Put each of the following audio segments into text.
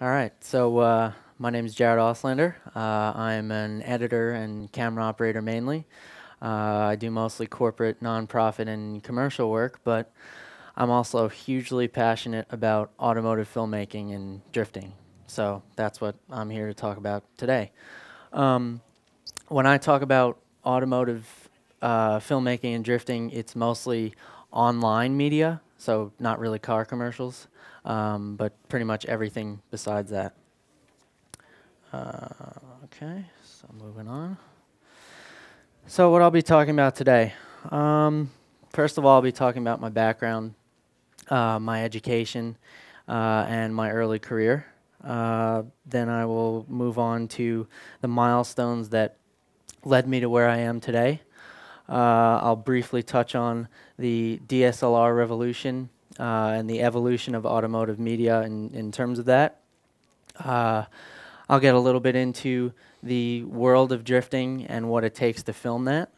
All right, so my name is Jared Auslander. I'm an editor and camera operator mainly. I do mostly corporate, nonprofit, and commercial work, but I'm also hugely passionate about automotive filmmaking and drifting. So that's what I'm here to talk about today. Um, when I talk about automotive filmmaking and drifting, it's mostly online media, so not really car commercials, but pretty much everything besides that. Okay, so moving on. So what I'll be talking about today. Um, First of all, I'll be talking about my background, my education, and my early career. Then I will move on to the milestones that led me to where I am today. I'll briefly touch on the DSLR revolution and the evolution of automotive media in terms of that. I'll get a little bit into the world of drifting and what it takes to film that.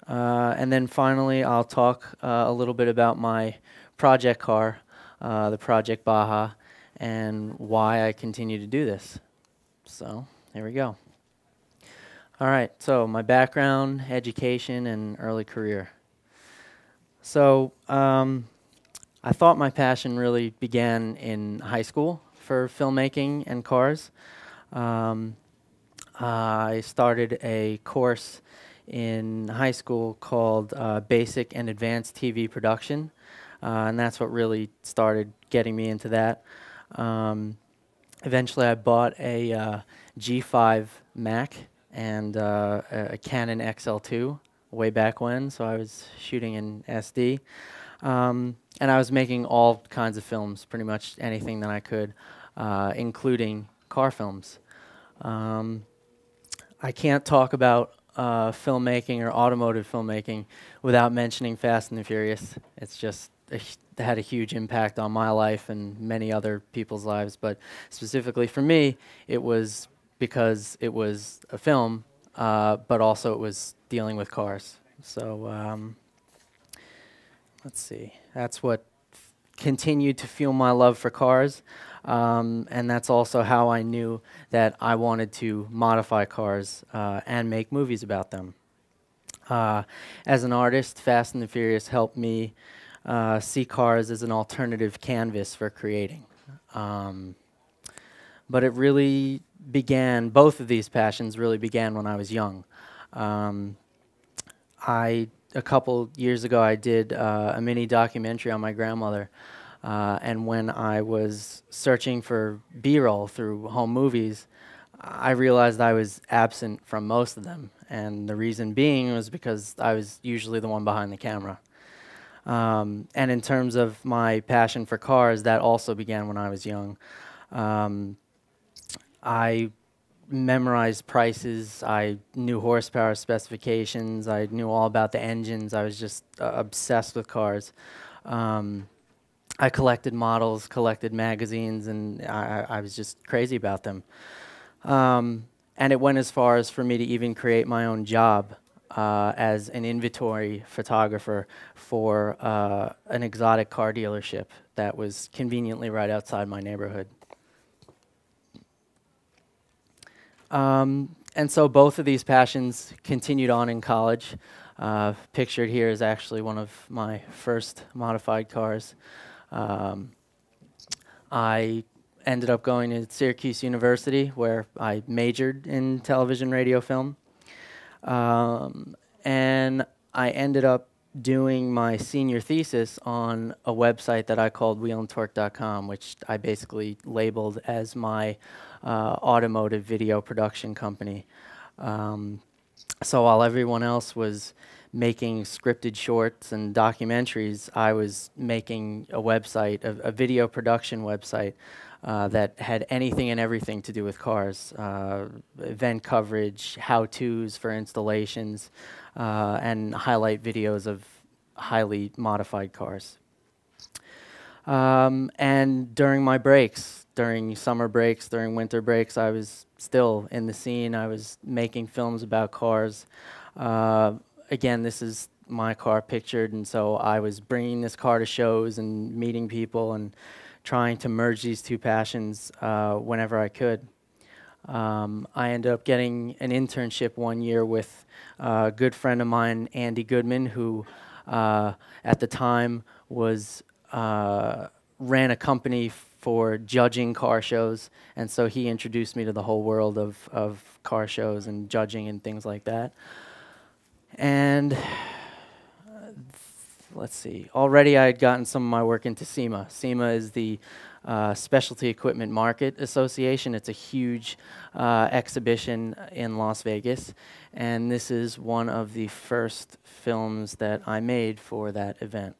And then finally, I'll talk a little bit about my project car, the Project Baja, and why I continue to do this. So, here we go. All right, so my background, education, and early career. So, I thought my passion really began in high school for filmmaking and cars. Um, I started a course in high school called Basic and Advanced TV Production, and that's what really started getting me into that. Eventually, I bought a G5 Mac and a Canon XL2 way back when, so I was shooting in SD. And I was making all kinds of films, pretty much anything that I could, including car films. Um, I can't talk about filmmaking or automotive filmmaking without mentioning Fast and the Furious. It's just had a huge impact on my life and many other people's lives, but specifically for me, it was because it was a film, but also it was dealing with cars. So let's see. That's what continued to fuel my love for cars. And that's also how I knew that I wanted to modify cars and make movies about them. As an artist, Fast and the Furious helped me see cars as an alternative canvas for creating. Um, but it really began, both of these passions really began when I was young. Um, a couple years ago, I did a mini documentary on my grandmother. And when I was searching for B-roll through home movies, I realized I was absent from most of them. And the reason being was because I was usually the one behind the camera. And in terms of my passion for cars, that also began when I was young. I memorized prices, I knew horsepower specifications, I knew all about the engines, I was just obsessed with cars. I collected models, collected magazines, and I was just crazy about them. And it went as far as for me to even create my own job as an inventory photographer for an exotic car dealership that was conveniently right outside my neighborhood. And so both of these passions continued on in college. Pictured here is actually one of my first modified cars. I ended up going to Syracuse University, where I majored in television, radio, film. And I ended up doing my senior thesis on a website that I called wheelandtorque.com, which I basically labeled as my automotive video production company. So while everyone else was making scripted shorts and documentaries, I was making a website, a video production website that had anything and everything to do with cars, event coverage, how-tos for installations, and highlight videos of highly modified cars. And during my breaks, during summer breaks, during winter breaks, I was still in the scene. I was making films about cars. Again, this is my car pictured, and so I was bringing this car to shows and meeting people and trying to merge these two passions whenever I could. I ended up getting an internship one year with a good friend of mine, Andy Goodman, who at the time was ran a company for judging car shows, and so he introduced me to the whole world of car shows and judging and things like that. And let's see, already I had gotten some of my work into SEMA. SEMA is the Specialty Equipment Market Association. It's a huge exhibition in Las Vegas, and this is one of the first films that I made for that event.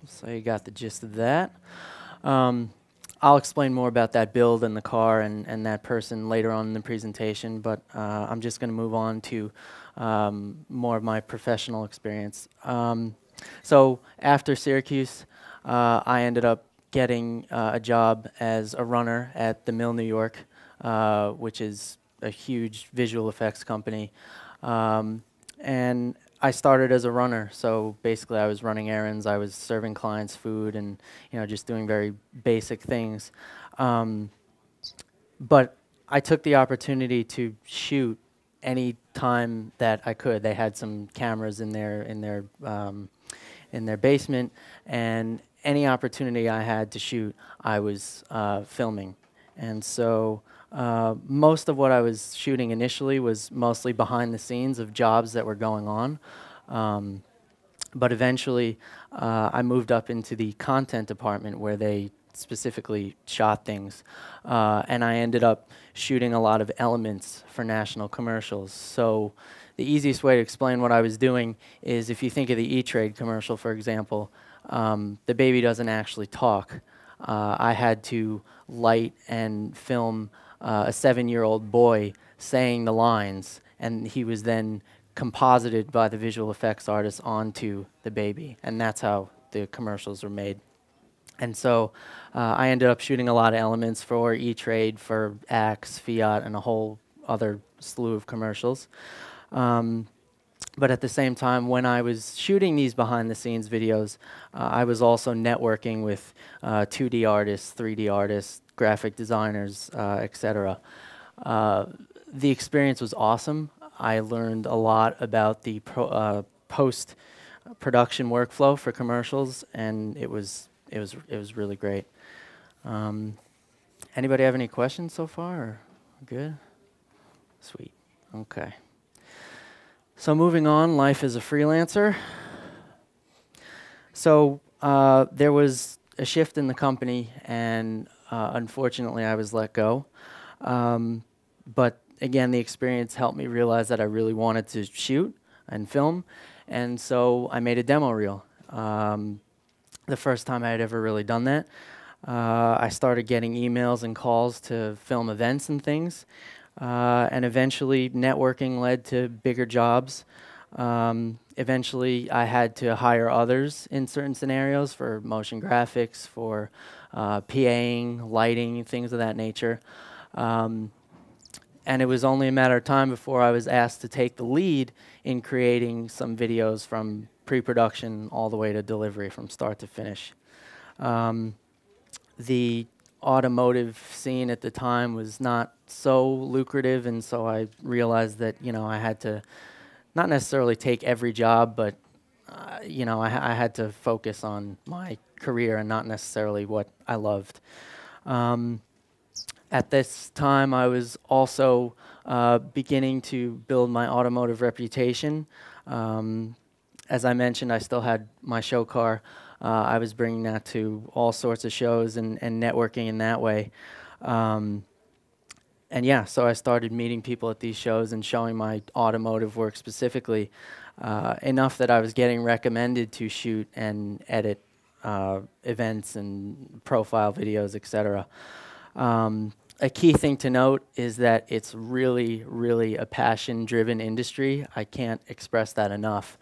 So you got the gist of that. I'll explain more about that build and the car and that person later on in the presentation, but I'm just going to move on to more of my professional experience. So after Syracuse, I ended up getting a job as a runner at the Mill, New York, which is a huge visual effects company. And I started as a runner, so basically I was running errands, I was serving clients food, and just doing very basic things. But I took the opportunity to shoot any time that I could. They had some cameras in their basement, and any opportunity I had to shoot, I was filming. And so most of what I was shooting initially was mostly behind the scenes of jobs that were going on. But eventually I moved up into the content department where they specifically shot things. And I ended up shooting a lot of elements for national commercials. So the easiest way to explain what I was doing is if you think of the E-Trade commercial, for example, the baby doesn't actually talk. I had to light and film a 7-year-old boy saying the lines, and he was then composited by the visual effects artist onto the baby, and that's how the commercials were made. And so I ended up shooting a lot of elements for E-Trade, for Axe, Fiat, and a whole other slew of commercials. But at the same time, when I was shooting these behind-the-scenes videos, I was also networking with 2D artists, 3D artists, graphic designers, etc. The experience was awesome. I learned a lot about the post-production workflow for commercials, and it was really great. Anybody have any questions so far? Or good? Sweet. Okay. So moving on, life as a freelancer. So there was a shift in the company, and Unfortunately, I was let go. But again, the experience helped me realize that I really wanted to shoot and film, and so I made a demo reel. The first time I had ever really done that. I started getting emails and calls to film events and things, and eventually networking led to bigger jobs. Eventually I had to hire others in certain scenarios for motion graphics, for PAing, lighting, things of that nature. And it was only a matter of time before I was asked to take the lead in creating some videos from pre-production all the way to delivery from start to finish. The automotive scene at the time was not so lucrative, and so I realized that, you know, I had to not necessarily take every job, but you know, I had to focus on my career and not necessarily what I loved. At this time, I was also beginning to build my automotive reputation. As I mentioned, I still had my show car. I was bringing that to all sorts of shows and networking in that way. And yeah, so I started meeting people at these shows and showing my automotive work specifically, enough that I was getting recommended to shoot and edit events and profile videos, etc. A key thing to note is that it's really, really a passion-driven industry. I can't express that enough,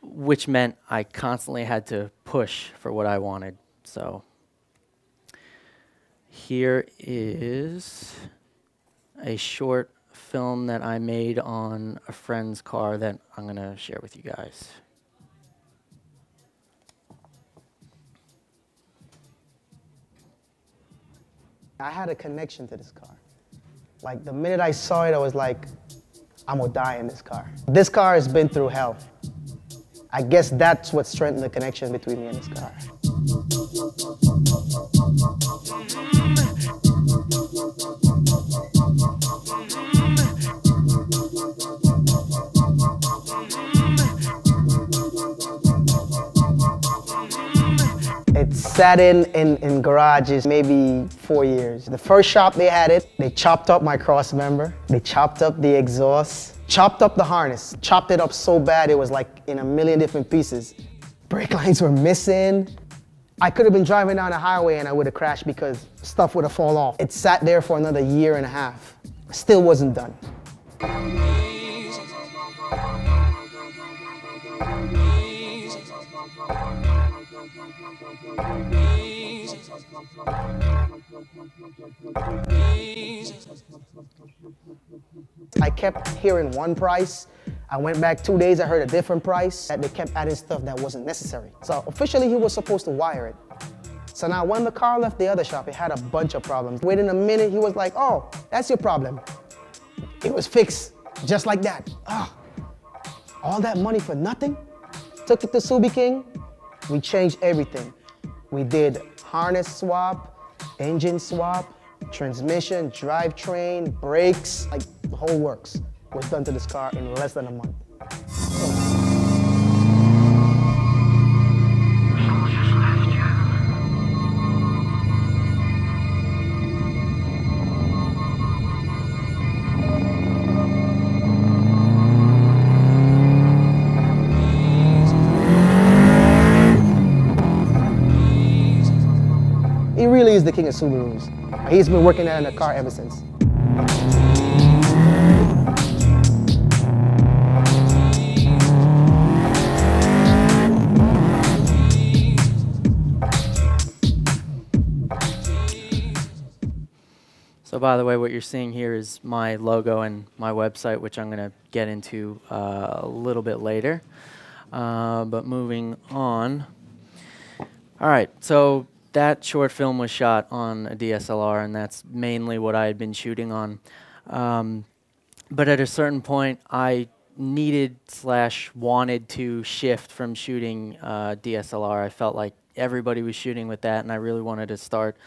which meant I constantly had to push for what I wanted. So here is a short film that I made on a friend's car that I'm going to share with you guys. I had a connection to this car. Like, the minute I saw it, I was like, I'm gonna die in this car. This car has been through hell. I guess that's what strengthened the connection between me and this car. It sat in garages maybe 4 years. The first shop they had it, they chopped up my cross member, they chopped up the exhaust, chopped up the harness, chopped it up so bad it was like in a million different pieces. Brake lines were missing. I could have been driving down the highway and I would have crashed because stuff would have fallen off. It sat there for another year and a half. Still wasn't done. I kept hearing one price. I went back 2 days, I heard a different price. They kept adding stuff that wasn't necessary. So officially he was supposed to wire it. So now when the car left the other shop, it had a bunch of problems. Within a minute, he was like, oh, that's your problem. It was fixed, just like that. Oh, all that money for nothing? Took it to Subi King, we changed everything. We did harness swap, engine swap, transmission, drivetrain, brakes, like the whole works was done to this car in less than a month. He really is the king of Subarus. He's been working on the car ever since. So by the way, what you're seeing here is my logo and my website, which I'm going to get into a little bit later. But moving on. All right, so that short film was shot on a DSLR, and that's mainly what I had been shooting on. But at a certain point, I needed / wanted to shift from shooting DSLR. I felt like everybody was shooting with that, and I really wanted to start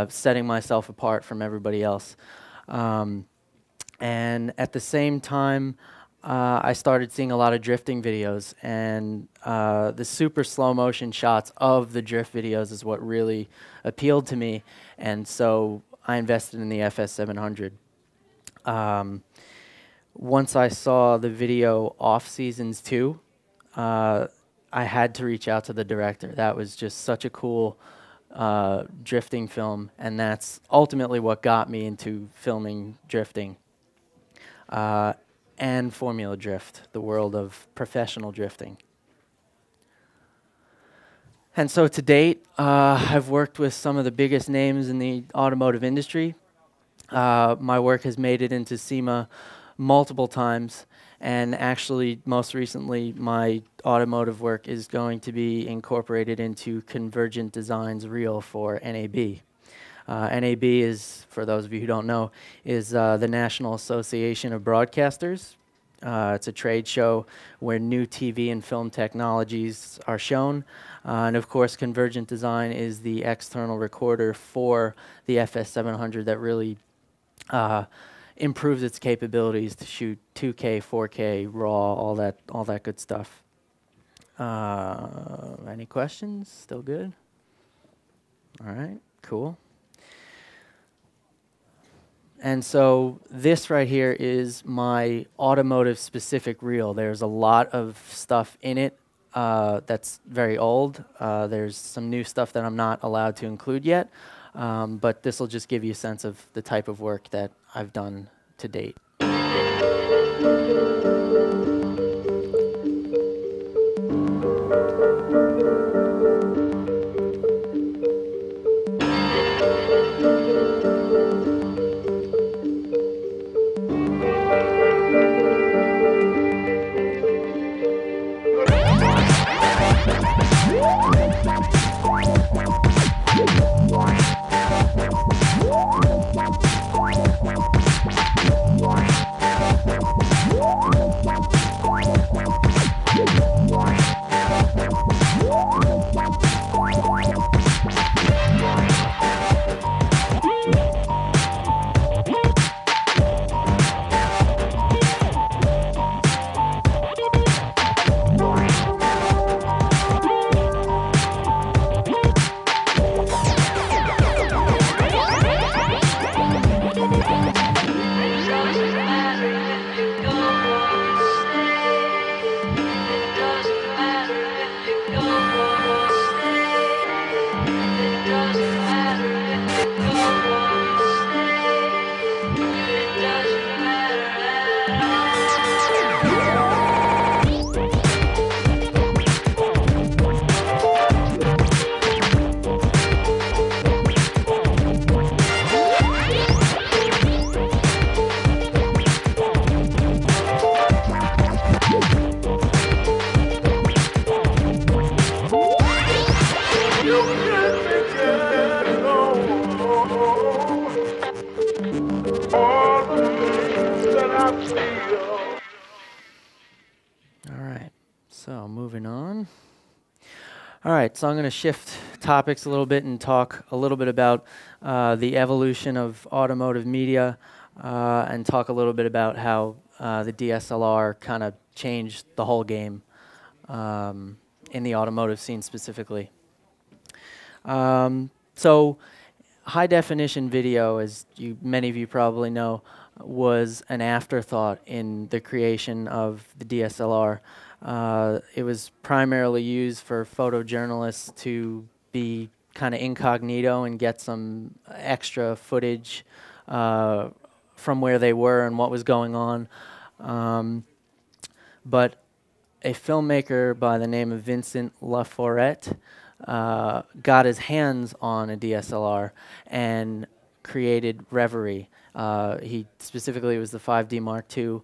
setting myself apart from everybody else. And at the same time, I started seeing a lot of drifting videos, and the super slow motion shots of the drift videos is what really appealed to me, and so I invested in the FS700. Once I saw the video Off Seasons 2, I had to reach out to the director. That was just such a cool drifting film, and that's ultimately what got me into filming drifting and Formula Drift, the world of professional drifting. And so to date, I've worked with some of the biggest names in the automotive industry. My work has made it into SEMA multiple times, and actually most recently my automotive work is going to be incorporated into Convergent Design's reel for NAB. NAB is, for those of you who don't know, is the National Association of Broadcasters. It's a trade show where new TV and film technologies are shown. And of course, Convergent Design is the external recorder for the FS700 that really improves its capabilities to shoot 2K, 4K, RAW, all that good stuff. Any questions? Still good? All right, cool. And so this right here is my automotive specific reel. There's a lot of stuff in it that's very old. There's some new stuff that I'm not allowed to include yet, but this will just give you a sense of the type of work that I've done to date. All right, so I'm going to shift topics a little bit and talk a little bit about the evolution of automotive media and talk a little bit about how the DSLR kind of changed the whole game in the automotive scene specifically. So high definition video, as many of you probably know, was an afterthought in the creation of the DSLR. It was primarily used for photojournalists to be kind of incognito and get some extra footage from where they were and what was going on. But a filmmaker by the name of Vincent Laforette got his hands on a DSLR and created Reverie. He specifically, it was the 5D Mark II.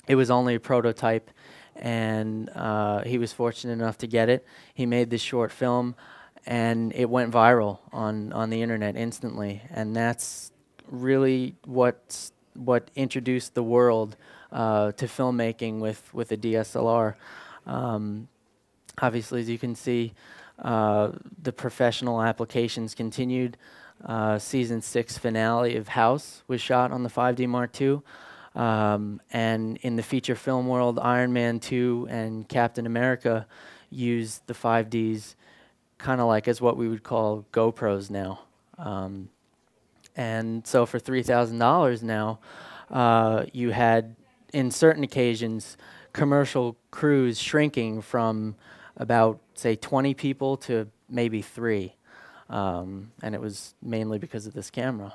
It was only a prototype, and he was fortunate enough to get it. He made this short film, and it went viral on the internet instantly. And that's really what introduced the world to filmmaking with a DSLR. Obviously, as you can see, the professional applications continued. Season 6 finale of House was shot on the 5D Mark II. And in the feature film world, Iron Man 2 and Captain America use the 5Ds kind of like as what we would call GoPros now. And so for $3,000 now, you had, in certain occasions, commercial crews shrinking from about, say, 20 people to maybe 3. And it was mainly because of this camera.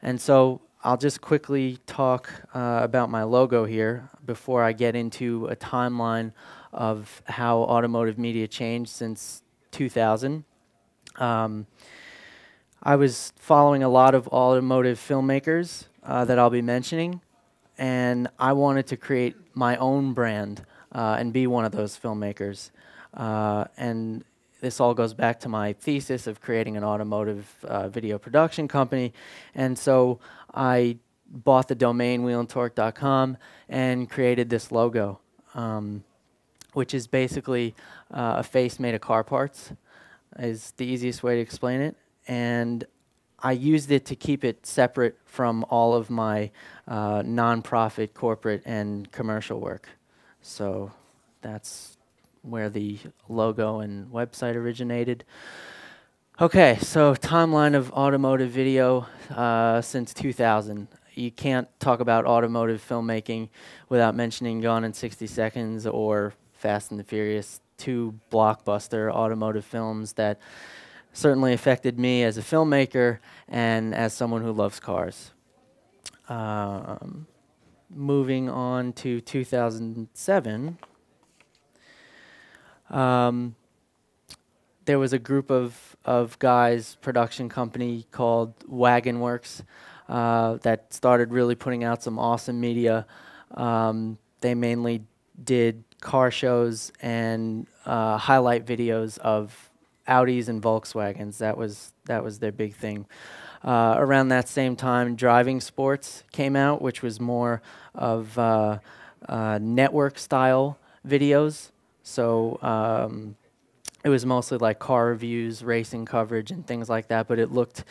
And so I'll just quickly talk about my logo here before I get into a timeline of how automotive media changed since 2000. I was following a lot of automotive filmmakers that I'll be mentioning, and I wanted to create my own brand and be one of those filmmakers. And this all goes back to my thesis of creating an automotive video production company. And so I bought the domain wheelandtorque.com and created this logo, which is basically a face made of car parts, is the easiest way to explain it. And I used it to keep it separate from all of my nonprofit, corporate, and commercial work. So that's where the logo and website originated. Okay, so timeline of automotive video since 2000. You can't talk about automotive filmmaking without mentioning Gone in 60 Seconds or Fast and the Furious, 2 blockbuster automotive films that certainly affected me as a filmmaker and as someone who loves cars. Moving on to 2007, there was a group of guys, production company called Wagon Works, that started really putting out some awesome media. They mainly did car shows and highlight videos of Audis and Volkswagens. That was their big thing. Around that same time, Driving Sports came out, which was more of network style videos. So it was mostly like car reviews, racing coverage, and things like that. But it looked,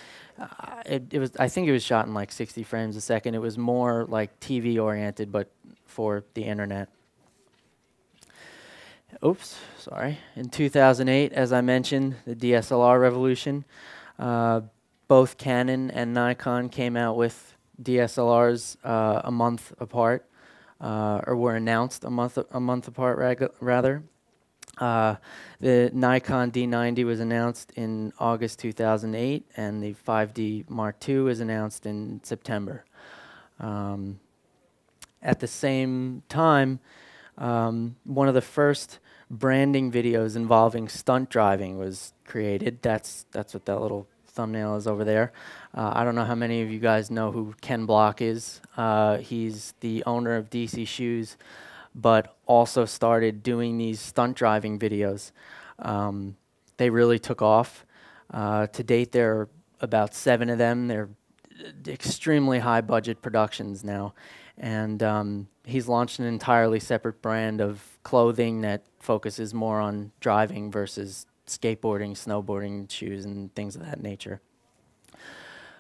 it was, I think it was shot in like 60 frames a second. It was more like TV oriented, but for the internet. Oops, sorry. In 2008, as I mentioned, the DSLR revolution. Both Canon and Nikon came out with DSLRs a month apart, or were announced a month apart, rather. The Nikon D90 was announced in August 2008, and the 5D Mark II was announced in September. At the same time, one of the first branding videos involving stunt driving was created. That's what that little thumbnail is over there. I don't know how many of you guys know who Ken Block is. He's the owner of DC Shoes, but also started doing these stunt driving videos. They really took off. To date, there are about 7 of them. They're extremely high budget productions now. And he's launched an entirely separate brand of clothing that focuses more on driving versus skateboarding, snowboarding, shoes, and things of that nature.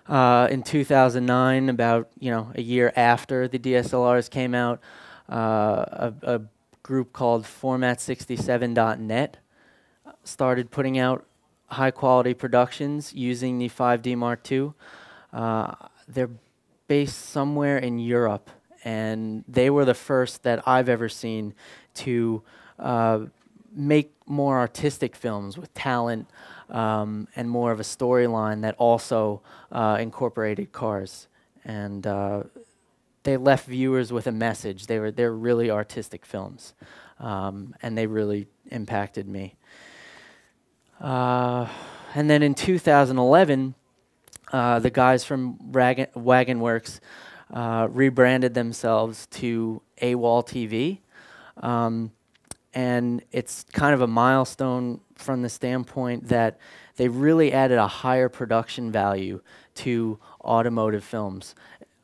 In 2009, about a year after the DSLRs came out, a group called Format67.net started putting out high-quality productions using the 5D Mark II. They're based somewhere in Europe, and they were the first that I've ever seen to make more artistic films with talent and more of a storyline that also incorporated cars. And they left viewers with a message. They're really artistic films, and they really impacted me. And then in 2011, the guys from Wagon Works rebranded themselves to AWOL TV. And it's kind of a milestone from the standpoint that they really added a higher production value to automotive films.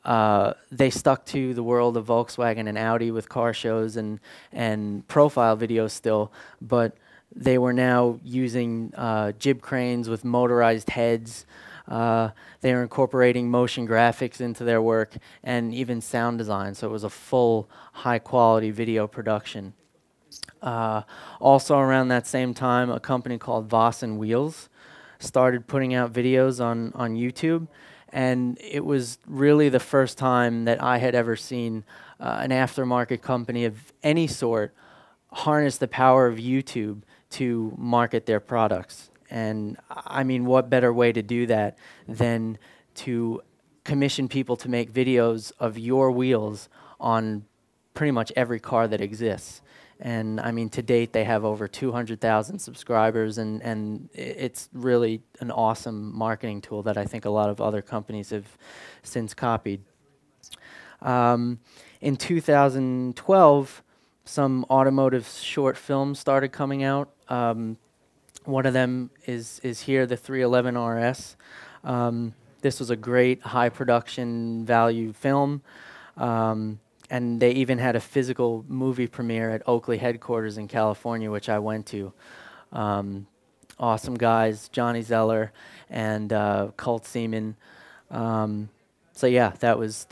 They stuck to the world of Volkswagen and Audi with car shows and profile videos still, but they were now using jib cranes with motorized heads, They were incorporating motion graphics into their work and even sound design, so it was a full high-quality video production. Also around that same time, a company called Voss and Wheels started putting out videos on YouTube, and it was really the first time that I had ever seen an aftermarket company of any sort harness the power of YouTube to market their products. And I mean, what better way to do that than to commission people to make videos of your wheels on pretty much every car that exists. And I mean, to date, they have over 200,000 subscribers, and it's really an awesome marketing tool that I think a lot of other companies have since copied. In 2012, some automotive short films started coming out. One of them is here, the 311 RS. This was a great high production value film. And they even had a physical movie premiere at Oakley headquarters in California, which I went to. Awesome guys, Johnny Zeller and Colt Seaman. So yeah, that was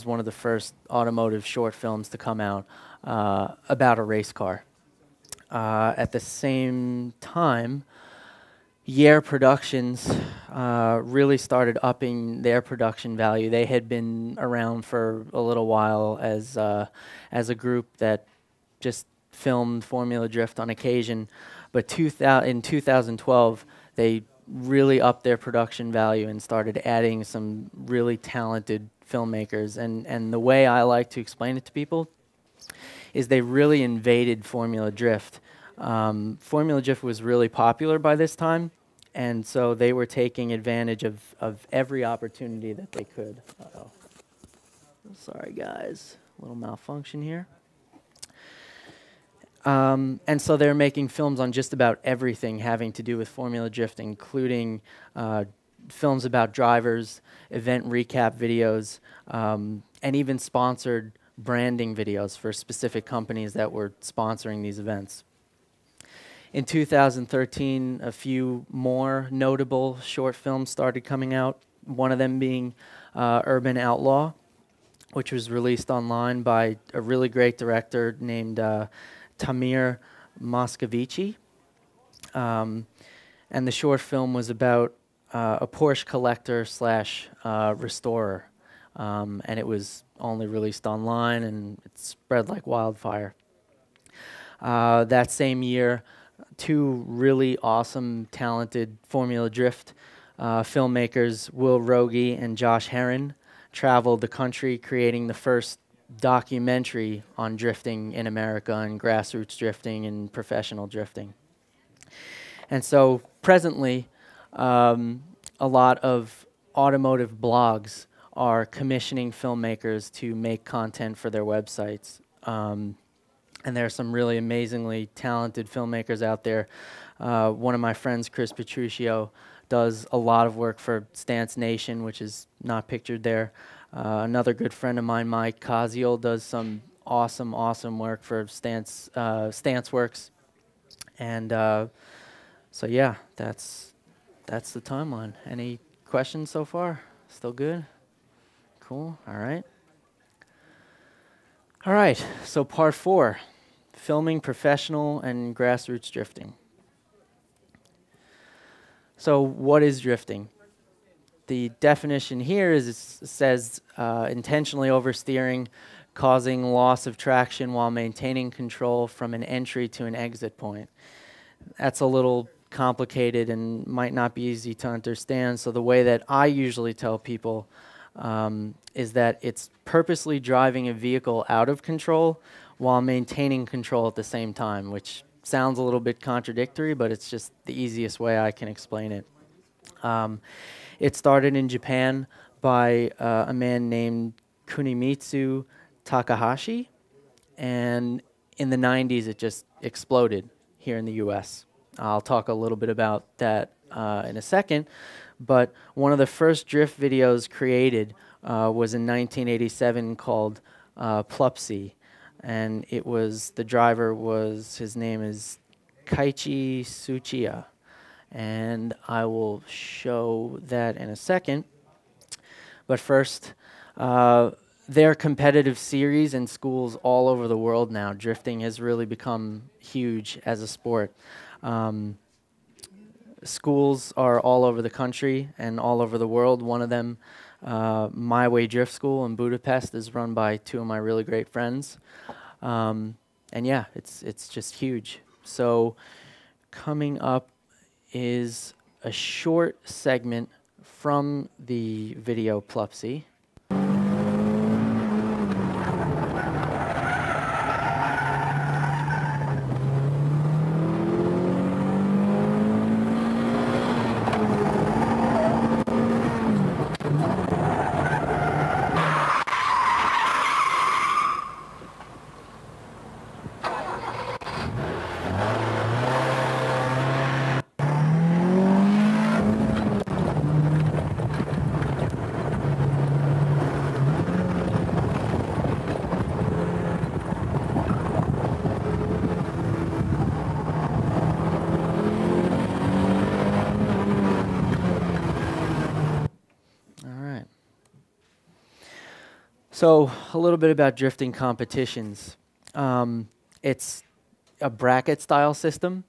one of the first automotive short films to come out about a race car. At the same time, Yare Productions really started upping their production value. They had been around for a little while as a group that just filmed Formula Drift on occasion, but in 2012 they really upped their production value and started adding some really talented filmmakers. And the way I like to explain it to people is they really invaded Formula Drift. Formula Drift was really popular by this time, and so they were taking advantage of every opportunity that they could. Uh-oh. Sorry guys, a little malfunction here. And so they're making films on just about everything having to do with Formula Drift, including films about drivers, event recap videos, and even sponsored branding videos for specific companies that were sponsoring these events. In 2013, a few more notable short films started coming out, one of them being Urban Outlaw, which was released online by a really great director named Tamir Moscovici. And the short film was about a Porsche collector slash restorer. And it was only released online, and it spread like wildfire. That same year, two really awesome, talented Formula Drift filmmakers, Will Rogie and Josh Herron, traveled the country creating the first documentary on drifting in America and grassroots drifting and professional drifting. And so presently, a lot of automotive blogs are commissioning filmmakers to make content for their websites. And there are some really amazingly talented filmmakers out there. One of my friends, Chris Petruccio, does a lot of work for Stance Nation, which is not pictured there. Another good friend of mine, Mike Cazio, does some awesome, awesome work for Stance Works. And so yeah, that's the timeline. Any questions so far? Still good? Cool, all right. All right, so part 4, filming professional and grassroots drifting. So what is drifting? The definition here is, it says intentionally oversteering, causing loss of traction while maintaining control from an entry to an exit point. That's a little complicated and might not be easy to understand, so the way that I usually tell people is that it's purposely driving a vehicle out of control while maintaining control at the same time, which sounds a little bit contradictory, but it's just the easiest way I can explain it. It started in Japan by a man named Kunimitsu Takahashi, and in the 90s it just exploded here in the US. I'll talk a little bit about that in a second, but one of the first drift videos created was in 1987 called Plupsy, and it was, the driver was, his name is Kaiichi Tsuchiya, and I will show that in a second. But first, there are competitive series in schools all over the world now. Drifting has really become huge as a sport. Schools are all over the country and all over the world. One of them, My Way Drift School in Budapest, is run by two of my really great friends. And yeah, it's just huge. So coming up is a short segment from the video Plupsy. So a little bit about drifting competitions. It's a bracket style system.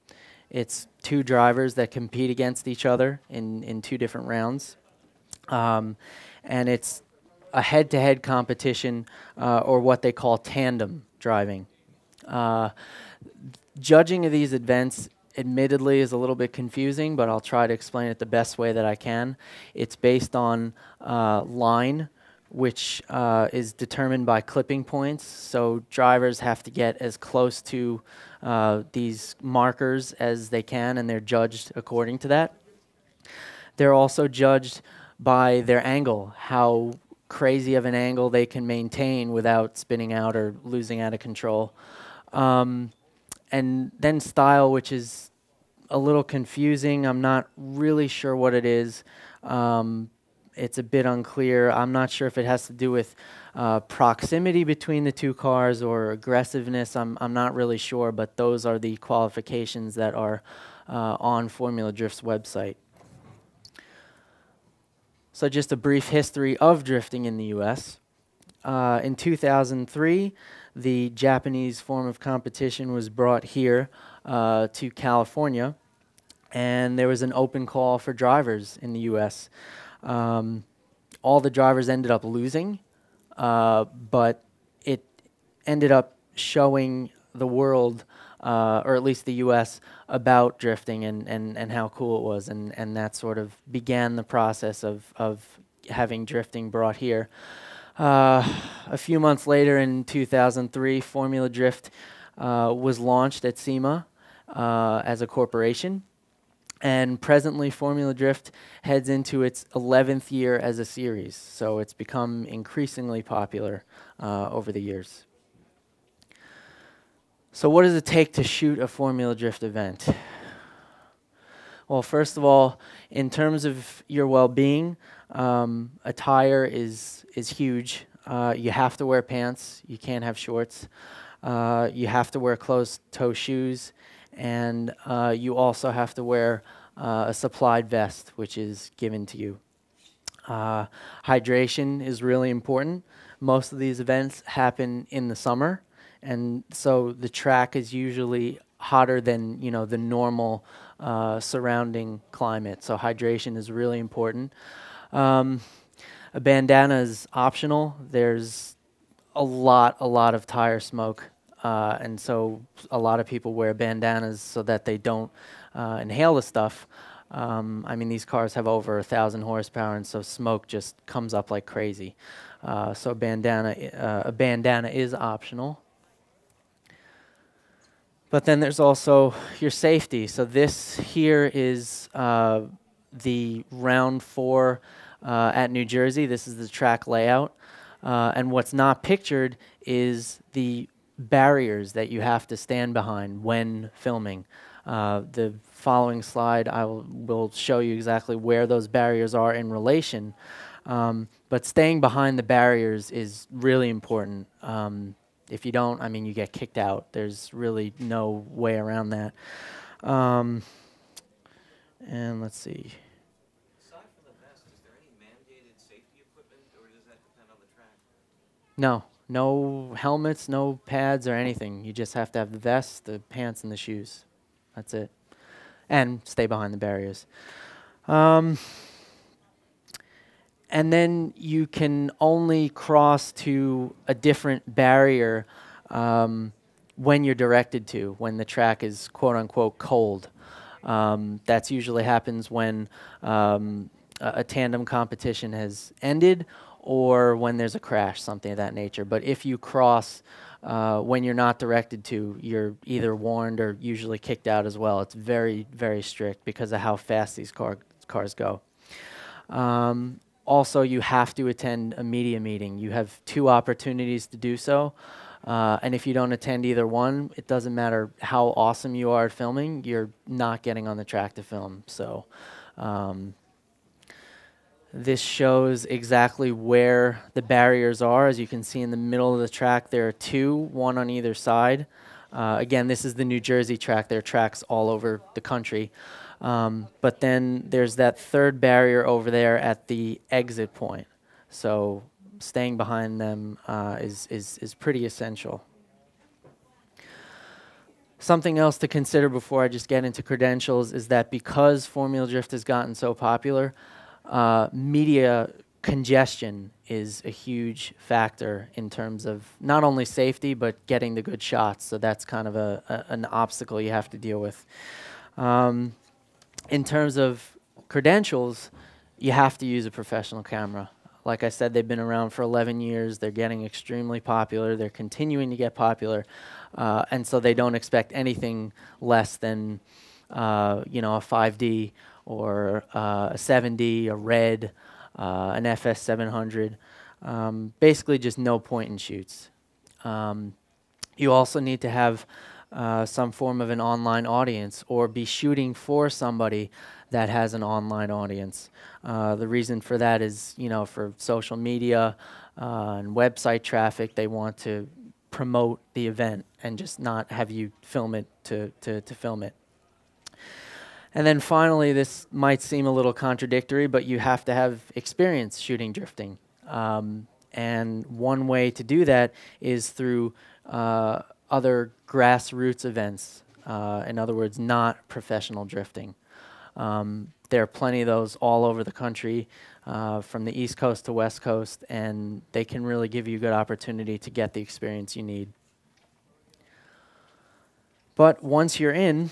It's two drivers that compete against each other in two different rounds. And it's a head-to-head competition, or what they call tandem driving. Judging of these events admittedly is a little bit confusing, but I'll try to explain it the best way that I can. It's based on line, which is determined by clipping points. So drivers have to get as close to these markers as they can, and they're judged according to that. They're also judged by their angle, how crazy of an angle they can maintain without spinning out or losing out of control. And then style, which is a little confusing. I'm not really sure what it is. It's a bit unclear. I'm not sure if it has to do with proximity between the two cars or aggressiveness. I'm not really sure, but those are the qualifications that are on Formula Drift's website. So just a brief history of drifting in the US. In 2003, the Japanese form of competition was brought here to California, and there was an open call for drivers in the US. All the drivers ended up losing, but it ended up showing the world, or at least the US, about drifting and how cool it was, and that sort of began the process of having drifting brought here. A few months later, in 2003, Formula Drift was launched at SEMA as a corporation. And presently, Formula Drift heads into its 11th year as a series, so it's become increasingly popular over the years. So what does it take to shoot a Formula Drift event? Well, first of all, in terms of your well-being, attire is huge. You have to wear pants. You can't have shorts. You have to wear closed-toe shoes. And you also have to wear a supplied vest, which is given to you. Hydration is really important. Most of these events happen in the summer, and so the track is usually hotter than the normal surrounding climate. So hydration is really important. A bandana is optional. There's a lot of tire smoke. And so a lot of people wear bandanas so that they don't inhale the stuff. I mean, these cars have over 1,000 horsepower, and so smoke just comes up like crazy. So a bandana is optional. But then there's also your safety. So this here is the round 4 at New Jersey. This is the track layout. And what's not pictured is the barriers that you have to stand behind when filming. The following slide I will show you exactly where those barriers are in relation, but staying behind the barriers is really important. If you don't, I mean, you get kicked out. There's really no way around that. And let's see. Aside from the vest, is there any mandated safety equipment, or does that depend on the track? No, no helmets, no pads or anything. You just have to have the vest, the pants, and the shoes. That's it. And stay behind the barriers. And then you can only cross to a different barrier when you're directed to, when the track is quote-unquote cold. That's usually happens when a tandem competition has ended or when there's a crash, something of that nature. But if you cross when you're not directed to, you're either warned or usually kicked out as well. It's very, very strict because of how fast these cars go. Also, you have to attend a media meeting. You have 2 opportunities to do so. And if you don't attend either one, it doesn't matter how awesome you are at filming, you're not getting on the track to film. So this shows exactly where the barriers are. As you can see in the middle of the track, there are 2, one on either side. Again, this is the New Jersey track. There are tracks all over the country. But then there's that 3rd barrier over there at the exit point. So staying behind them is pretty essential. Something else to consider before I just get into credentials is that because Formula Drift has gotten so popular, media congestion is a huge factor in terms of not only safety, but getting the good shots. So that's kind of an obstacle you have to deal with. In terms of credentials, you have to use a professional camera. Like I said, they've been around for 11 years. They're getting extremely popular. They're continuing to get popular. And so they don't expect anything less than, you know, a 5D or a 7D, a RED, an FS700. Basically just no point and shoots. You also need to have some form of an online audience or be shooting for somebody that has an online audience. The reason for that is, you know, for social media and website traffic, they want to promote the event and just not have you film it to film it. And then finally, this might seem a little contradictory, but you have to have experience shooting drifting. And one way to do that is through other grassroots events. In other words, not professional drifting. There are plenty of those all over the country, from the East Coast to West Coast, and they can really give you a good opportunity to get the experience you need. But once you're in,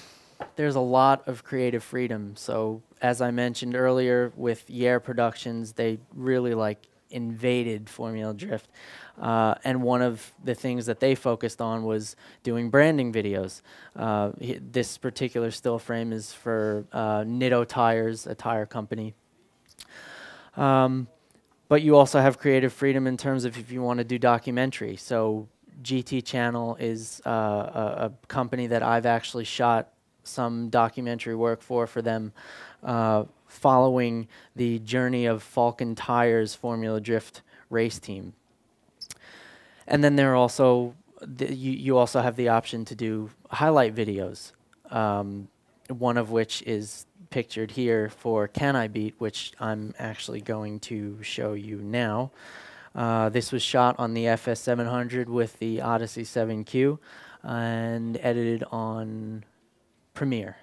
there's a lot of creative freedom. So as I mentioned earlier with Yair Productions, they really invaded Formula Drift. And one of the things that they focused on was doing branding videos. This particular still frame is for Nitto Tires, a tire company. But you also have creative freedom in terms of if you want to do documentary. So GT Channel is a company that I've actually shot some documentary work for them, following the journey of Falcon Tires Formula Drift race team. And then there are also, you also have the option to do highlight videos, one of which is pictured here for Can I Beat, which I'm actually going to show you now. This was shot on the FS700 with the Odyssey 7Q and edited on Premiere.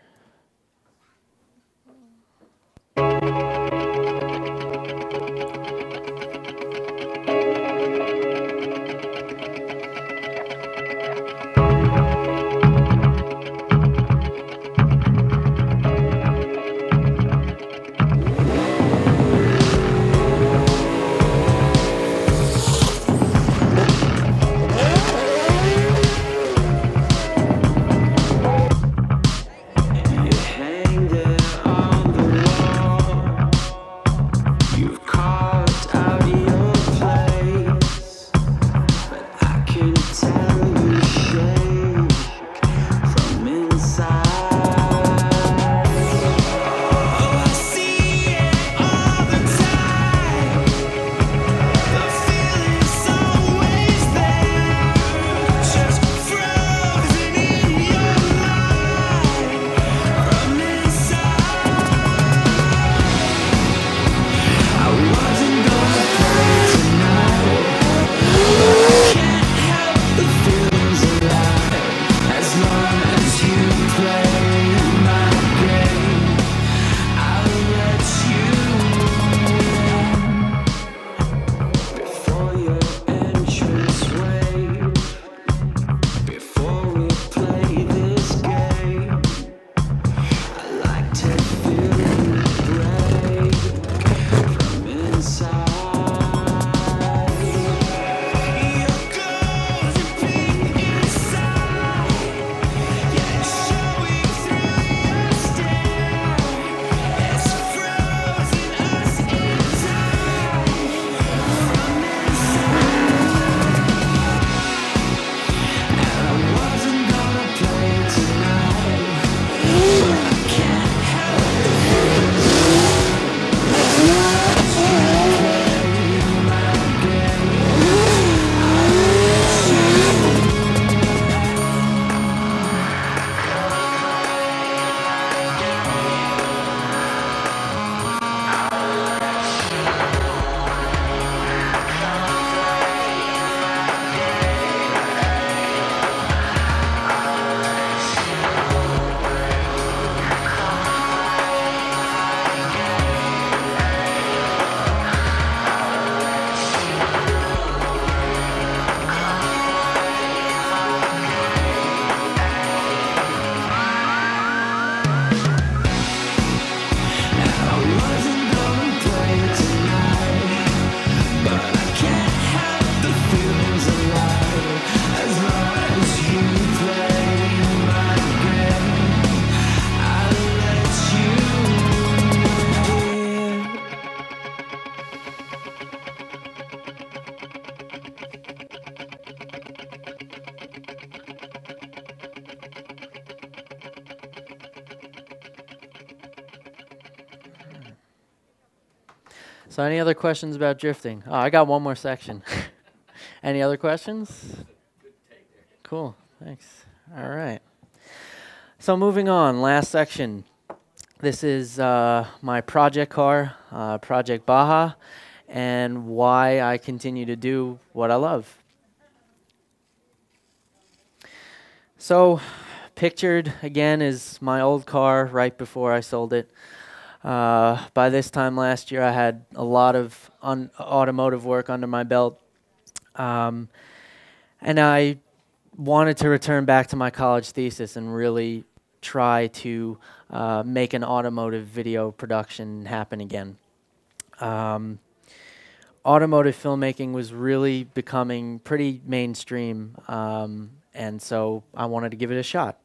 So any other questions about drifting? Oh, I got one more section. Any other questions? Cool, thanks. All right. So moving on, last section. This is my project car, Project Baja, and why I continue to do what I love. So pictured again is my old car right before I sold it. By this time last year, I had a lot of automotive work under my belt. And I wanted to return back to my college thesis and really try to make an automotive video production happen again. Automotive filmmaking was really becoming pretty mainstream, and so I wanted to give it a shot.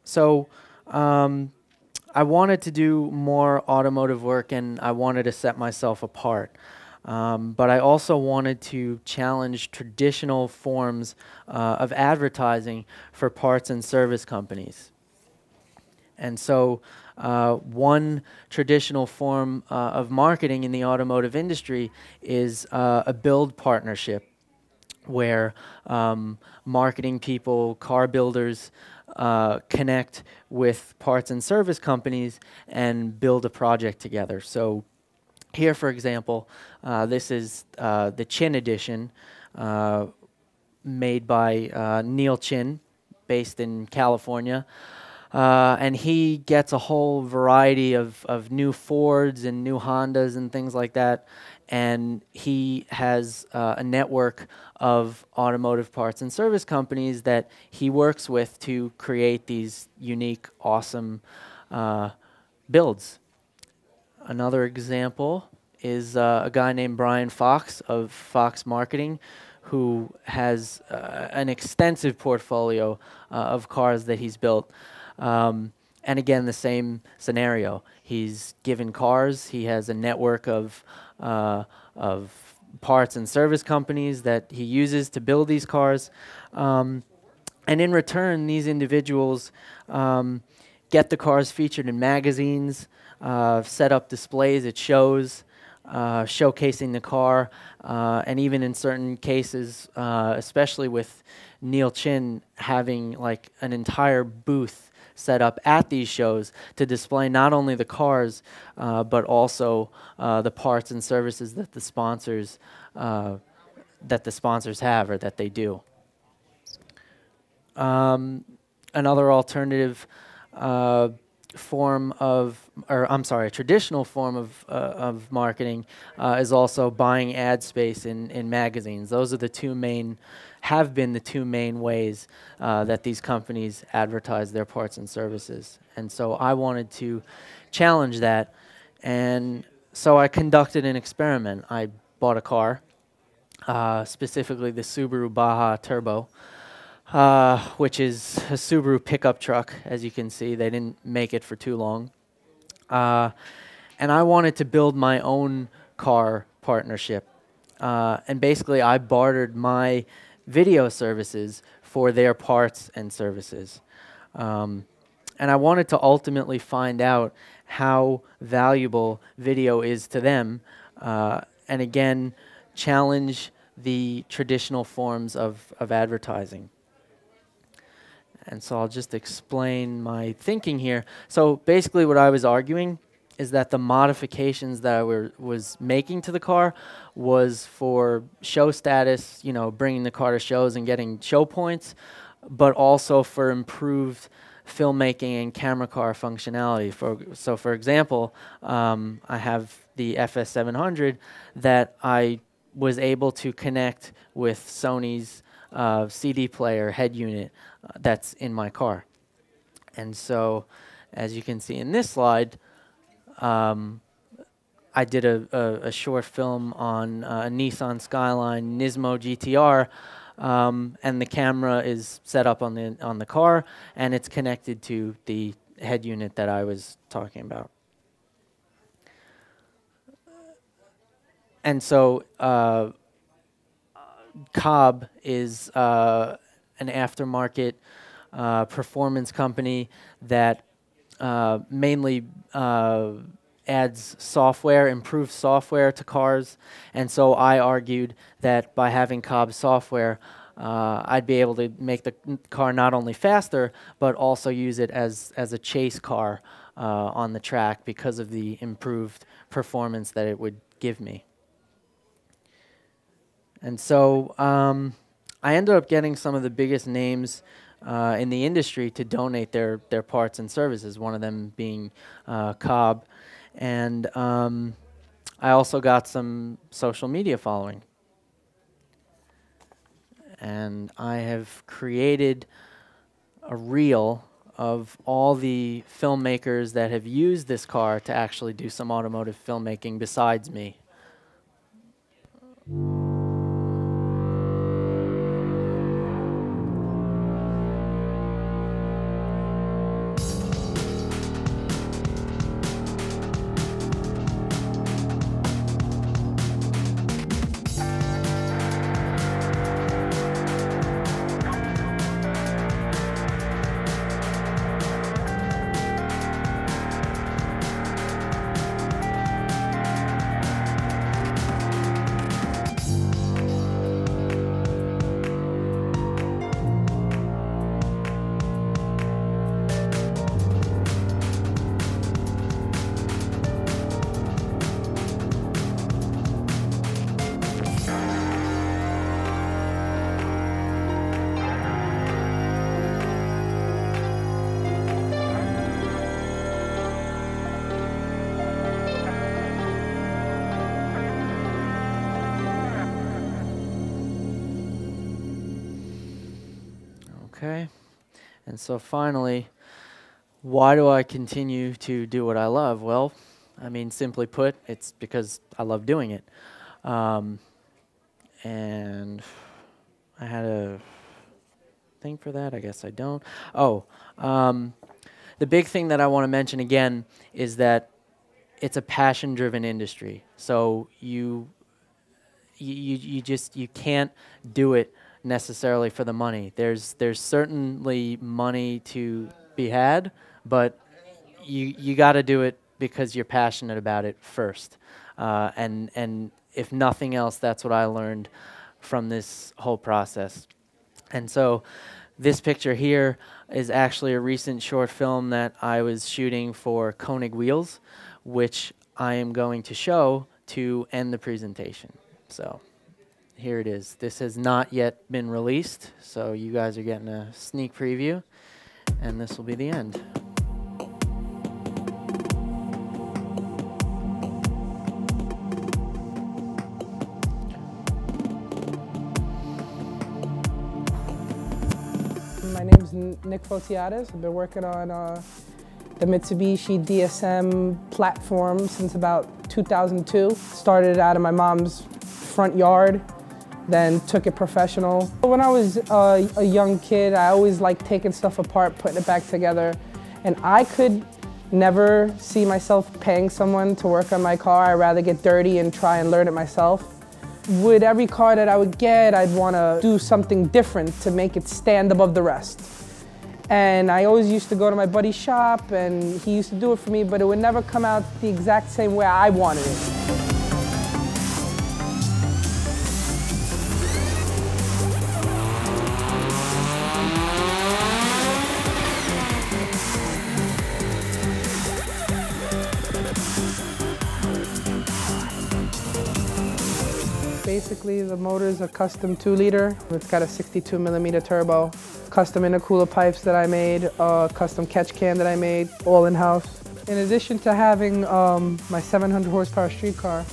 So I wanted to do more automotive work, and I wanted to set myself apart. But I also wanted to challenge traditional forms of advertising for parts and service companies. And so one traditional form of marketing in the automotive industry is a build partnership, where marketing people, car builders, connect with parts and service companies and build a project together. So here, for example, this is the Chin edition made by Neil Chin, based in California. And he gets a whole variety of new Fords and new Hondas and things like that. And he has a network of automotive parts and service companies that he works with to create these unique, awesome builds. Another example is a guy named Brian Fox of Fox Marketing, who has an extensive portfolio of cars that he's built. And again, the same scenario. He's given cars. He has a network of parts and service companies that he uses to build these cars. And in return, these individuals get the cars featured in magazines, set up displays at shows, showcasing the car, and even in certain cases, especially with Neil Chin having like an entire booth set up at these shows to display not only the cars, but also the parts and services that the sponsors have or that they do. Another alternative form of, traditional form of marketing is also buying ad space in magazines. Those are the two main, have been the two main ways that these companies advertise their parts and services. And so I wanted to challenge that, and so I conducted an experiment. I bought a car, specifically the Subaru Baja Turbo, which is a Subaru pickup truck. As you can see, they didn't make it for too long. And I wanted to build my own car partnership. And basically, I bartered my video services for their parts and services. And I wanted to ultimately find out how valuable video is to them, and again, challenge the traditional forms of advertising. And so I'll just explain my thinking here. So basically what I was arguing is that the modifications that I was making to the car was for show status, you know, bringing the car to shows and getting show points, but also for improved filmmaking and camera car functionality. So for example, I have the FS700 that I was able to connect with Sony's CD player head unit that's in my car. And so, as you can see in this slide, I did a short film on a Nissan Skyline Nismo GTR, and the camera is set up on the car, and it's connected to the head unit that I was talking about. And so Cobb is an aftermarket performance company that mainly adds software, improved software to cars, and so I argued that by having Cobb software, I'd be able to make the car not only faster, but also use it as a chase car on the track because of the improved performance that it would give me. And so I ended up getting some of the biggest names in the industry to donate their parts and services, one of them being Cobb. And I also got some social media following. And I have created a reel of all the filmmakers that have used this car to actually do some automotive filmmaking besides me. Okay, and so finally, why do I continue to do what I love? Well, I mean, simply put, it's because I love doing it. And I had a thing for that, I guess I don't. Oh, the big thing that I want to mention again is that it's a passion-driven industry. So you can't do it necessarily for the money. There's certainly money to be had, but you got to do it because you're passionate about it first. And if nothing else, that's what I learned from this whole process. And so this picture here is actually a recent short film that I was shooting for Koenig Wheels, which I am going to show to end the presentation. So here it is. This has not yet been released, so you guys are getting a sneak preview, and this will be the end. My name's Nick Fotiades. I've been working on the Mitsubishi DSM platform since about 2002. Started out of my mom's front yard, then took it professional. When I was a young kid, I always liked taking stuff apart, putting it back together, and I could never see myself paying someone to work on my car. I'd rather get dirty and try and learn it myself. With every car that I would get, I'd want to do something different to make it stand above the rest. And I always used to go to my buddy's shop, and he used to do it for me, but it would never come out the exact same way I wanted it. Basically, the motor is a custom 2-liter. It's got a 62mm turbo, custom intercooler pipes that I made, custom catch can that I made, all in-house. In addition to having my 700 horsepower street car,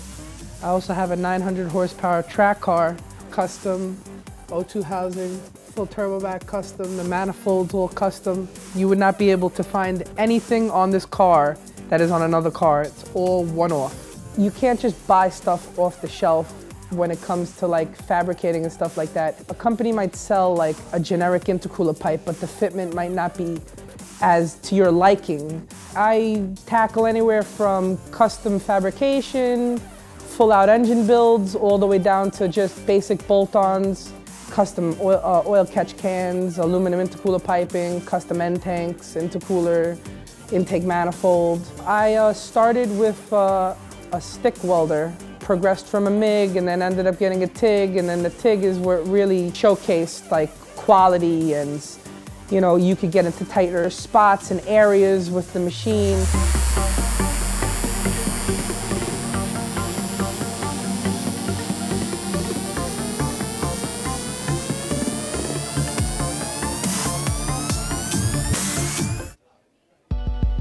I also have a 900 horsepower track car, custom O2 housing, full turbo back custom, the manifolds all custom. You would not be able to find anything on this car that is on another car. It's all one-off. You can't just buy stuff off the shelf when it comes to like fabricating and stuff like that. A company might sell like a generic intercooler pipe, but the fitment might not be as to your liking. I tackle anywhere from custom fabrication, full-out engine builds, all the way down to just basic bolt-ons, custom oil catch cans, aluminum intercooler piping, custom end tanks, intercooler, intake manifold. I started with a stick welder, progressed from a MIG, and then ended up getting a TIG, and then the TIG is where it really showcased like quality, and you know, you could get into tighter spots and areas with the machine.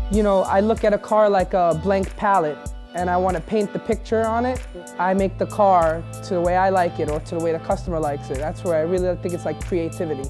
You know, I look at a car like a blank palette and I want to paint the picture on it. I make the car to the way I like it or to the way the customer likes it. That's where I really think it's like creativity.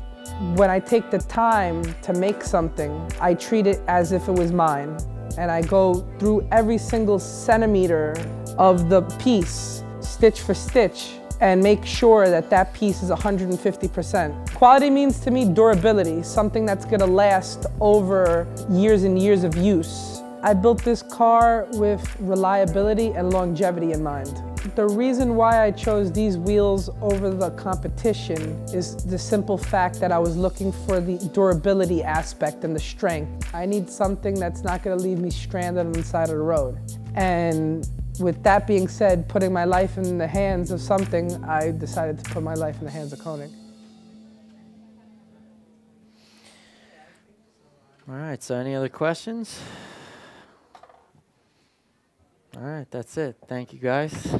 When I take the time to make something, I treat it as if it was mine. And I go through every single centimeter of the piece, stitch for stitch, and make sure that that piece is 150%. Quality means to me durability, something that's gonna last over years and years of use. I built this car with reliability and longevity in mind. The reason why I chose these wheels over the competition is the simple fact that I was looking for the durability aspect and the strength. I need something that's not gonna leave me stranded on the side of the road. And with that being said, putting my life in the hands of something, I decided to put my life in the hands of Koenig. All right, so any other questions? All right, that's it. Thank you, guys.